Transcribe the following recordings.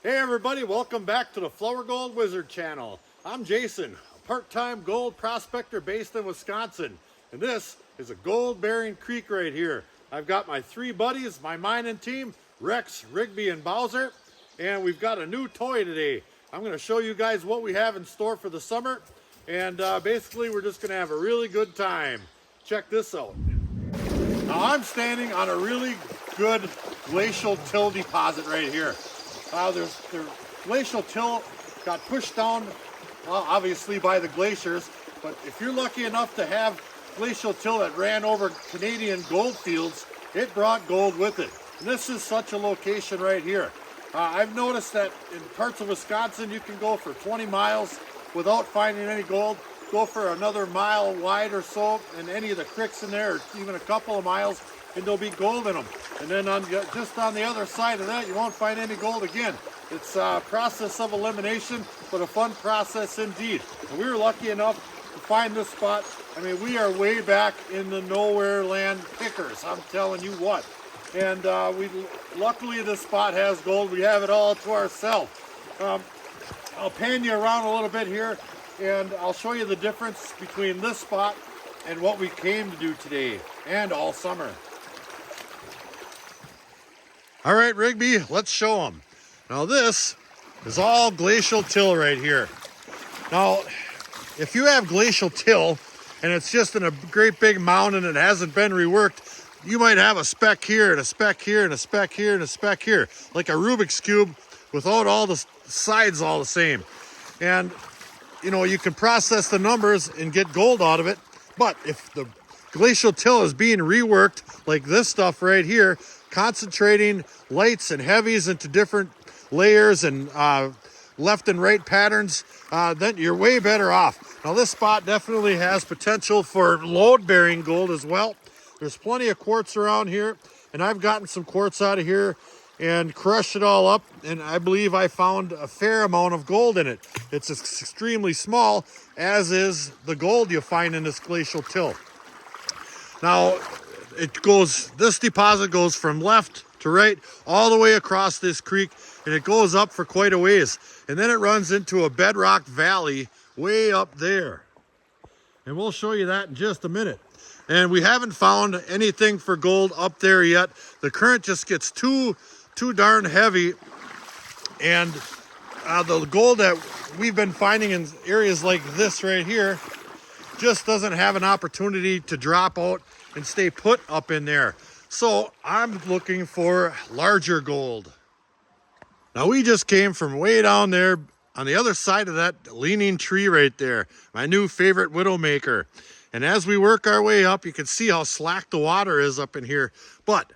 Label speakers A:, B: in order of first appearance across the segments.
A: Hey everybody, welcome back to the Flourgoldwizards channel. I'm Jason, a part-time gold prospector based in Wisconsin, and this is a gold-bearing creek right here. I've got my three buddies, my mining team, Rex, Rigby, and Bowser, and we've got a new toy today. I'm going to show you guys what we have in store for the summer, and basically we're just going to have a really good time. Check this out. Now I'm standing on a really good glacial till deposit right here. The glacial till got pushed down, well, obviously by the glaciers, but if you're lucky enough to have glacial till that ran over Canadian gold fields, it brought gold with it. And this is such a location right here. I've noticed that in parts of Wisconsin you can go for 20 miles without finding any gold, go for another mile wide or so in any of the creeks in there, or even a couple of miles, and there'll be gold in them. And then just on the other side of that, you won't find any gold again. It's a process of elimination, but a fun process indeed. And we were lucky enough to find this spot. I mean, we are way back in the nowhere land pickers, I'm telling you what. And luckily this spot has gold. We have it all to ourselves. I'll pan you around a little bit here, and I'll show you the difference between this spot and what we came to do today and all summer. All right, Rigby, let's show them. Now this is all glacial till right here. Now, if you have glacial till and it's just in a great big mound and it hasn't been reworked, you might have a speck here and a speck here and a speck here and a speck here, like a Rubik's Cube without all the sides all the same. And you know, you can process the numbers and get gold out of it, but if the glacial till is being reworked like this stuff right here, concentrating lights and heavies into different layers and left and right patterns, then you're way better off. Now this spot definitely has potential for load-bearing gold as well. There's plenty of quartz around here, and I've gotten some quartz out of here and crushed it all up, and I believe I found a fair amount of gold in it. It's extremely small, as is the gold you find in this glacial till. Now, this deposit goes from left to right all the way across this creek, and it goes up for quite a ways. And then it runs into a bedrock valley way up there. And we'll show you that in just a minute. And we haven't found anything for gold up there yet. The current just gets too darn heavy, and the gold that we've been finding in areas like this right here just doesn't have an opportunity to drop out and stay put up in there. So I'm looking for larger gold. Now we just came from way down there on the other side of that leaning tree right there, my new favorite widowmaker. And as we work our way up, you can see how slack the water is up in here, but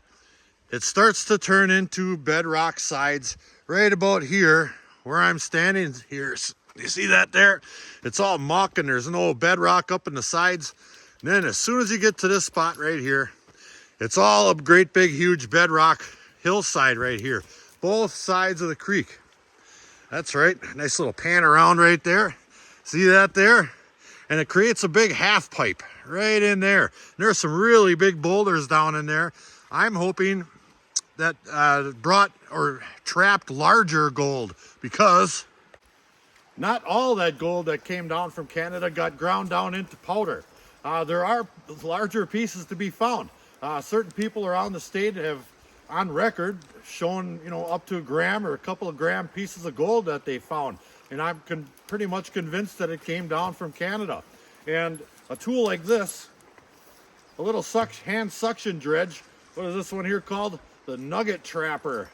A: it starts to turn into bedrock sides right about here where I'm standing here. You see that there? It's all muck and there's no bedrock up in the sides. And then as soon as you get to this spot right here, it's all a great big huge bedrock hillside right here, both sides of the creek. That's right, nice little pan around right there. See that there? And it creates a big half pipe right in there. And there's some really big boulders down in there. I'm hoping that brought or trapped larger gold, because not all that gold that came down from Canada got ground down into powder. There are larger pieces to be found. Certain people around the state have on record shown, you know, up to a gram or a couple of gram pieces of gold that they found. And I'm pretty much convinced that it came down from Canada. And a tool like this, a little hand suction dredge, what is this one here called? The Nugget Trapper.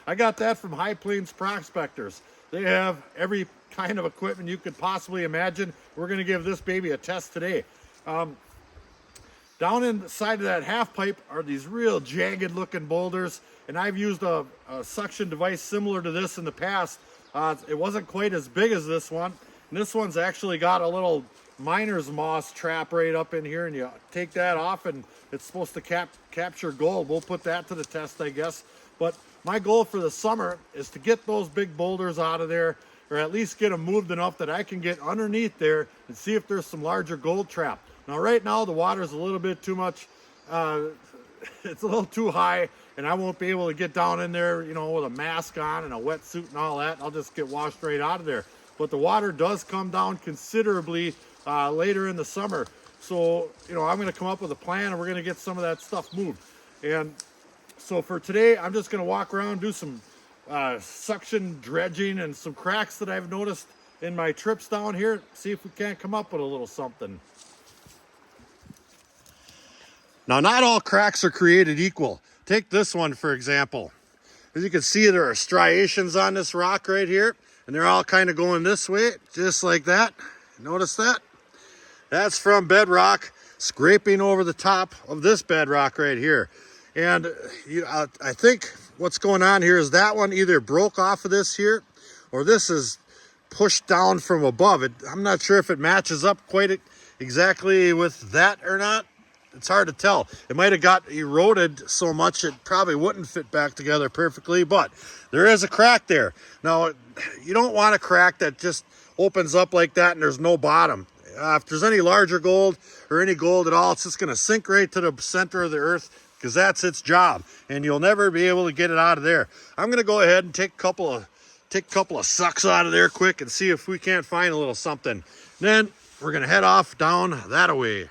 A: I got that from High Plains Prospectors. They have every kind of equipment you could possibly imagine. We're going to give this baby a test today. Down inside of that half pipe are these real jagged looking boulders, and I've used a suction device similar to this in the past. It wasn't quite as big as this one, and this one's actually got a little miner's moss trap right up in here, and you take that off and it's supposed to capture gold. We'll put that to the test, I guess. But my goal for the summer is to get those big boulders out of there, or at least get them moved enough that I can get underneath there and see if there's some larger gold trap. Now right now the water's a little bit too much, it's a little too high, and I won't be able to get down in there, you know, with a mask on and a wetsuit and all that. I'll just get washed right out of there. But the water does come down considerably later in the summer. So, you know, I'm going to come up with a plan, and we're going to get some of that stuff moved. And so for today, I'm just going to walk around, do some suction dredging and some cracks that I've noticed in my trips down here. See if we can't come up with a little something. Now, not all cracks are created equal. Take this one, for example. As you can see, there are striations on this rock right here, and they're all kind of going this way, just like that. Notice that? That's from bedrock scraping over the top of this bedrock right here. And I think what's going on here is that one either broke off of this here, or this is pushed down from above. I'm not sure if it matches up quite exactly with that or not. It's hard to tell. It might have got eroded so much it probably wouldn't fit back together perfectly, but there is a crack there. Now, you don't want a crack that just opens up like that and there's no bottom. If there's any larger gold or any gold at all, it's just going to sink right to the center of the earth, because that's its job, and you'll never be able to get it out of there. I'm going to go ahead and take a couple of sucks out of there quick and see if we can't find a little something. Then we're going to head off down that way.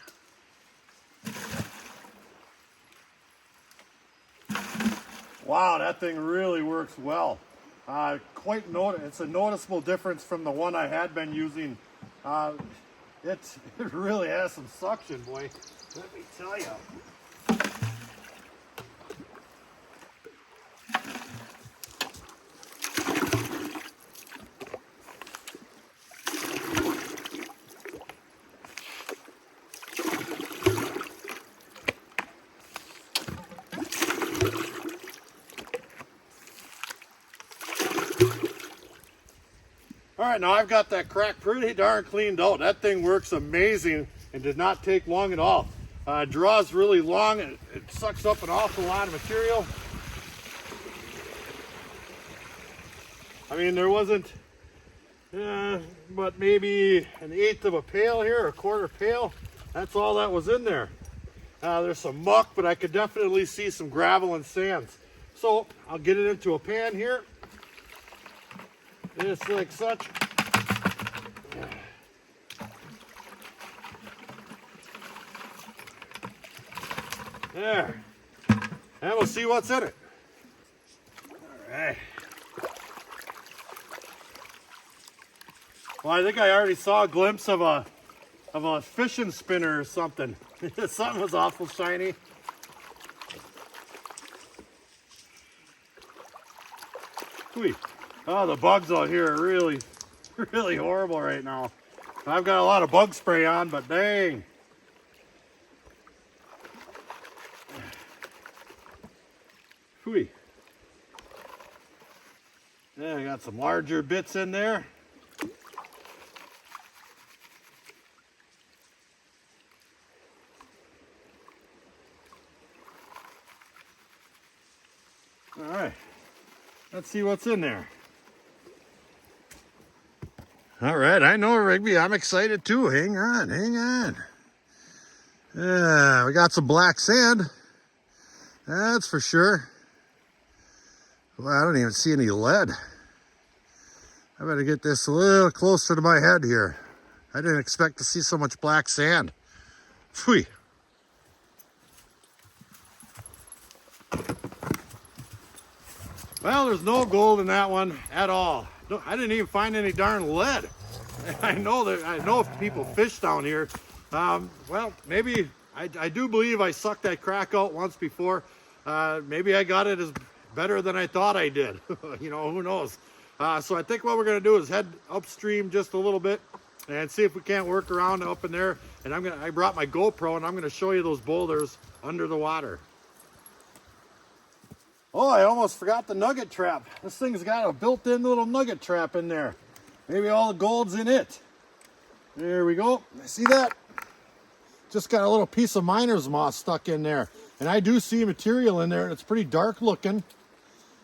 A: Wow, that thing really works well. It's a noticeable difference from the one I had been using. It really has some suction, boy. Let me tell you. All right, now I've got that crack pretty darn cleaned out. That thing works amazing and did not take long at all. It draws really long, and it sucks up an awful lot of material. I mean, there wasn't but maybe an eighth of a pail here, a quarter pail. That's all that was in there. There's some muck, but I could definitely see some gravel and sands. So I'll get it into a pan here. Just like such. There. And we'll see what's in it. All right. Well, I think I already saw a glimpse of a fishing spinner or something. Something was awful shiny. Whee. Oh, the bugs out here are really, really horrible right now. I've got a lot of bug spray on, but dang. Whee. Yeah, I got some larger bits in there. All right, let's see what's in there. All right, I know, Rigby. I'm excited too. Hang on, hang on. We got some black sand. That's for sure. Well, I don't even see any lead. I better get this a little closer to my head here. I didn't expect to see so much black sand. Phew. Well, there's no gold in that one at all. No, I didn't even find any darn lead. I know if people fish down here. Well, maybe I do believe I sucked that crack out once before. Maybe I got it as better than I thought I did. You know, who knows? So I think what we're gonna do is head upstream just a little bit and see if we can't work around up in there. And I brought my GoPro, and I'm gonna show you those boulders under the water. Oh, I almost forgot the nugget trap. This thing's got a built-in little nugget trap in there. Maybe all the gold's in it. There we go. See that? Just got a little piece of miner's moss stuck in there. And I do see material in there, and it's pretty dark looking.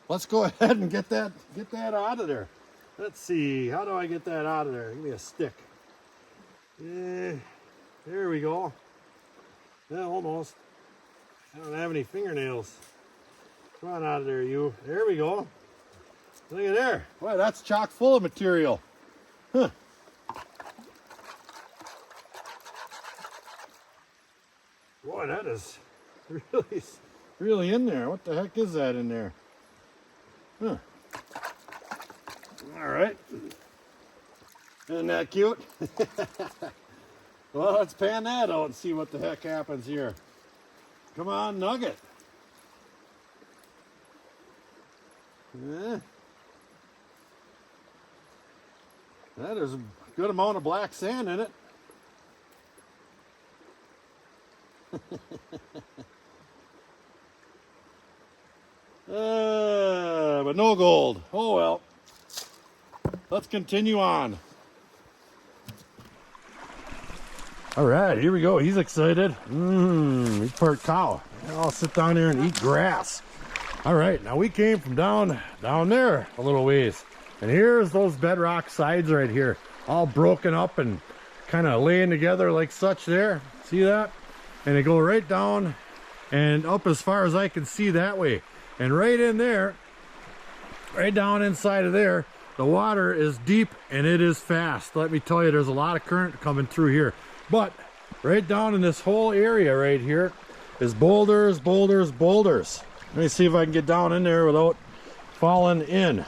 A: Let's go ahead and get that out of there. Let's see, how do I get that out of there? Give me a stick. There we go. Yeah, almost. I don't have any fingernails. Come on out of there, you. There we go. Look at there. Boy, that's chock full of material. Huh. Boy, that is really in there. What the heck is that in there? Huh. All right. Isn't that cute? Well, let's pan that out and see what the heck happens here. Come on, nugget. Yeah. There's a good amount of black sand in it. But no gold. Oh well. Let's continue on. All right, here we go. He's excited. Big part cow. I'll sit down here and eat grass. All right, now we came from down there a little ways. And here's those bedrock sides right here, all broken up and kind of laying together like such there. See that? And they go right down and up as far as I can see that way. And right in there, right down inside of there, the water is deep and it is fast. Let me tell you, there's a lot of current coming through here. But right down in this whole area right here is boulders, boulders, boulders. Let me see if I can get down in there without falling in.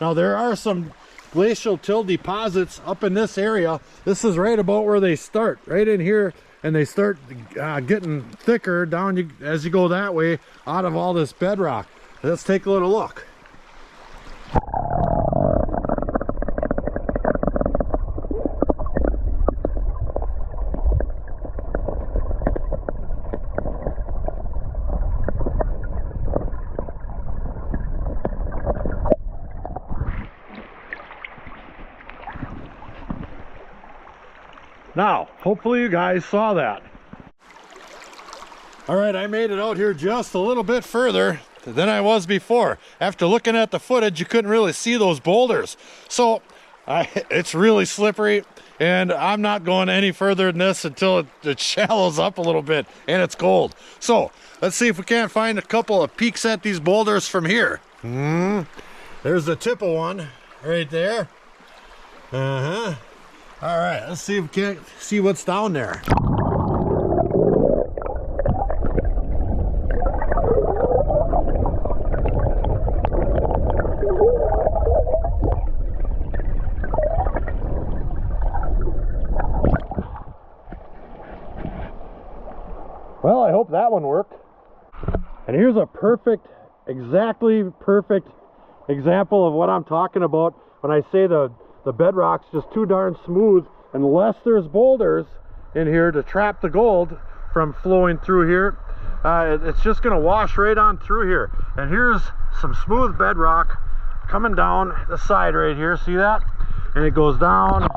A: Now there are some glacial till deposits up in this area. This is right about where they start, right in here, and they start getting thicker down as you go that way out of all this bedrock. Let's take a little look. Now, hopefully you guys saw that. All right, I made it out here just a little bit further than I was before. After looking at the footage, you couldn't really see those boulders. So it's really slippery, and I'm not going any further than this until it shallows up a little bit and it's cold. So let's see if we can't find a couple of peeks at these boulders from here. There's the tip of one right there. All right, let's see if we can't see what's down there. Well, I hope that one worked. And here's a exactly perfect example of what I'm talking about when I say the bedrock's just too darn smooth. Unless there's boulders in here to trap the gold from flowing through here, it's just gonna wash right on through here. And here's some smooth bedrock coming down the side right here, see that? And it goes down.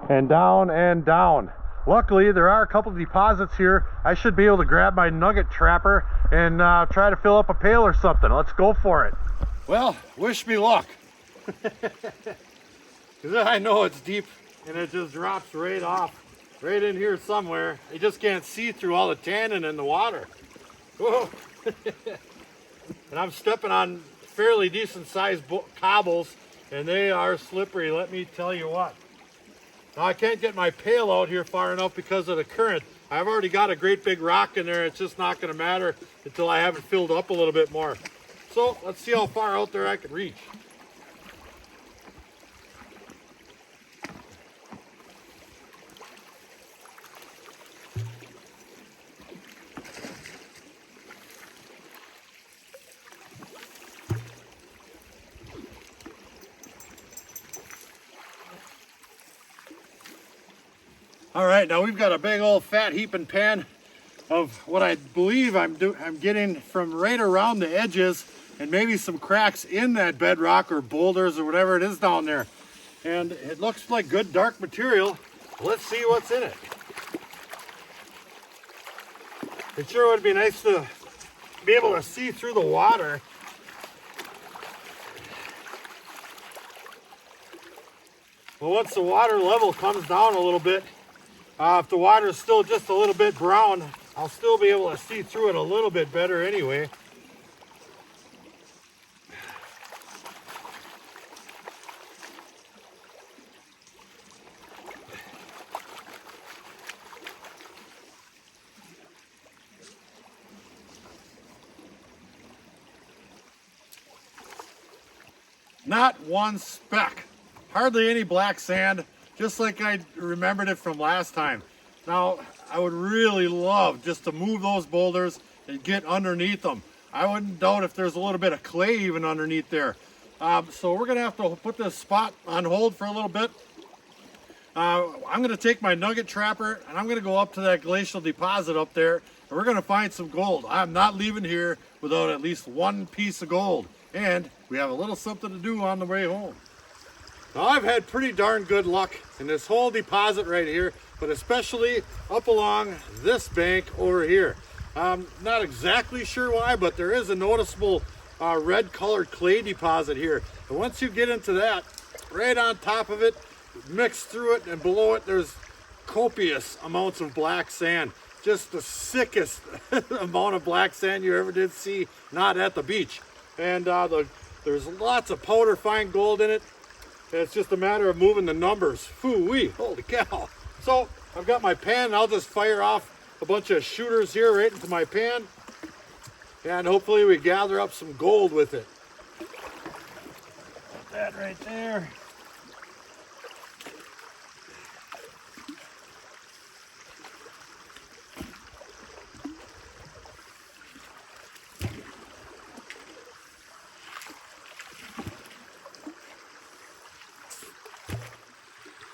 A: And down and down. Luckily, there are a couple of deposits here. I should be able to grab my nugget trapper and try to fill up a pail or something. Let's go for it. Well, wish me luck. Because I know it's deep and it just drops right off, right in here somewhere. You just can't see through all the tannin in the water. Whoa. And I'm stepping on fairly decent sized cobbles, and they are slippery, let me tell you what. Now I can't get my pail out here far enough because of the current. I've already got a great big rock in there. It's just not going to matter until I have it filled up a little bit more. So let's see how far out there I can reach. All right, now we've got a big old fat heaping pan of what I believe I'm getting from right around the edges, and maybe some cracks in that bedrock or boulders or whatever it is down there. And it looks like good dark material. Let's see what's in it. It sure would be nice to be able to see through the water. Well, once the water level comes down a little bit, if the water is still just a little bit brown, I'll still be able to see through it a little bit better anyway. Not one speck. Hardly any black sand, just like I remembered it from last time. Now, I would really love just to move those boulders and get underneath them. I wouldn't doubt if there's a little bit of clay even underneath there. So we're gonna have to put this spot on hold for a little bit. I'm gonna take my nugget trapper and I'm gonna go up to that glacial deposit up there and we're gonna find some gold. I'm not leaving here without at least one piece of gold. And we have a little something to do on the way home. Now, I've had pretty darn good luck in this whole deposit right here, but especially up along this bank over here. I'm not exactly sure why, but there is a noticeable red colored clay deposit here. And once you get into that, right on top of it, mixed through it and below it, there's copious amounts of black sand. Just the sickest amount of black sand you ever did see, not at the beach. And there's lots of powder fine gold in it. It's just a matter of moving the numbers. Phoo-wee, holy cow. So I've got my pan, and I'll just fire off a bunch of shooters here right into my pan. And hopefully we gather up some gold with it. Put that right there.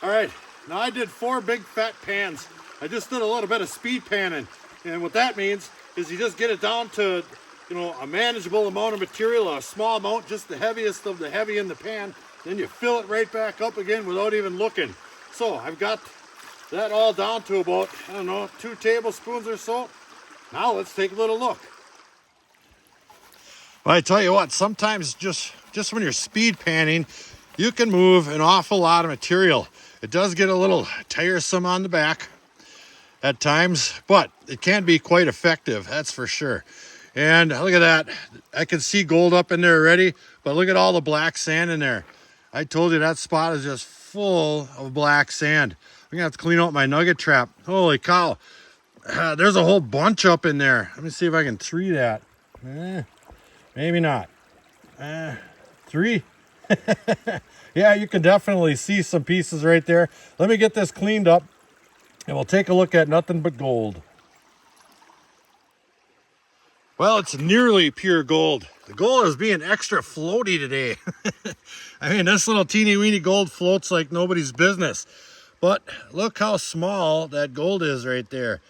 A: All right, now I did 4 big fat pans. I just did a little bit of speed panning. And what that means is you just get it down to, you know, a manageable amount of material, a small amount, just the heaviest of the heavy in the pan. Then you fill it right back up again without even looking. So I've got that all down to about, I don't know, 2 tablespoons or so. Now let's take a little look. Well, I tell you what, sometimes just when you're speed panning, you can move an awful lot of material. It does get a little tiresome on the back at times, but it can be quite effective, that's for sure. And look at that. I can see gold up in there already, but look at all the black sand in there. I told you that spot is just full of black sand. I'm gonna have to clean out my nugget trap. Holy cow. There's a whole bunch up in there. Let me see if I can tree that. Maybe not. 3. Yeah, you can definitely see some pieces right there. Let me get this cleaned up and we'll take a look at nothing but gold. Well, it's nearly pure gold. The gold is being extra floaty today. I mean, this little teeny weeny gold floats like nobody's business. But look how small that gold is right there.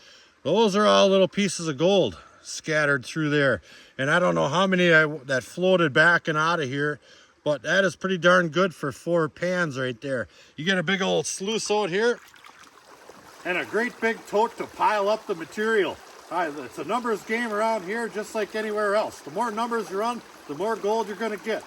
A: Those are all little pieces of gold scattered through there. And I don't know how many that floated back and out of here, but that is pretty darn good for 4 pans right there. You get a big old sluice out here and a great big tote to pile up the material. It's a numbers game around here just like anywhere else. The more numbers you run, the more gold you're gonna get.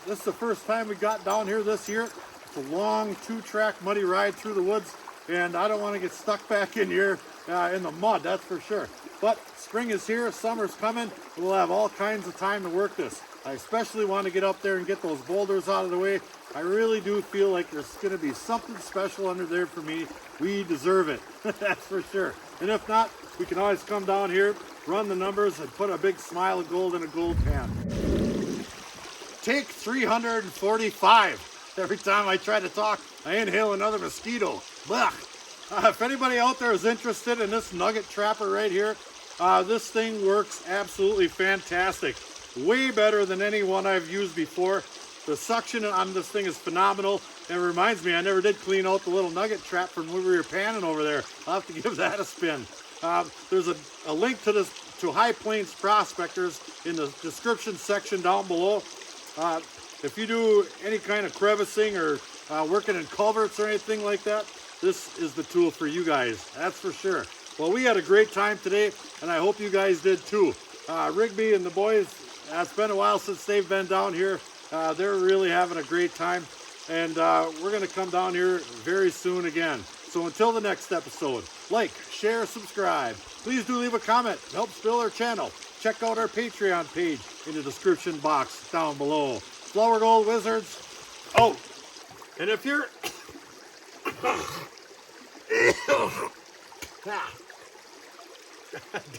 A: This is the first time we got down here this year. It's a long 2-track muddy ride through the woods and I don't want to get stuck back in here in the mud, that's for sure. But spring is here, summer's coming, and we'll have all kinds of time to work this. I especially want to get up there and get those boulders out of the way. I really do feel like there's going to be something special under there for me. We deserve it, that's for sure. And if not, we can always come down here, run the numbers, and put a big smile of gold in a gold pan. Take 345. Every time I try to talk, I inhale another mosquito. Blech. If anybody out there is interested in this nugget trapper right here, this thing works absolutely fantastic. Way better than any one I've used before. The suction on this thing is phenomenal. And it reminds me, I never did clean out the little nugget trap from when we were panning over there. I'll have to give that a spin. There's a link to this to High Plains Prospectors in the description section down below. If you do any kind of crevicing or working in culverts or anything like that, this is the tool for you guys, that's for sure. Well, we had a great time today, and I hope you guys did too. Rigby and the boys, it's been a while since they've been down here. They're really having a great time. And we're going to come down here very soon again. So until the next episode, like, share, subscribe. Please do leave a comment. It helps build our channel. Check out our Patreon page in the description box down below. Flourgoldwizards out. And if you're...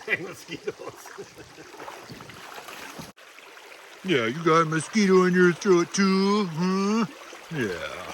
A: Dang mosquitoes.
B: Yeah, you got a mosquito in your throat too, huh? Yeah.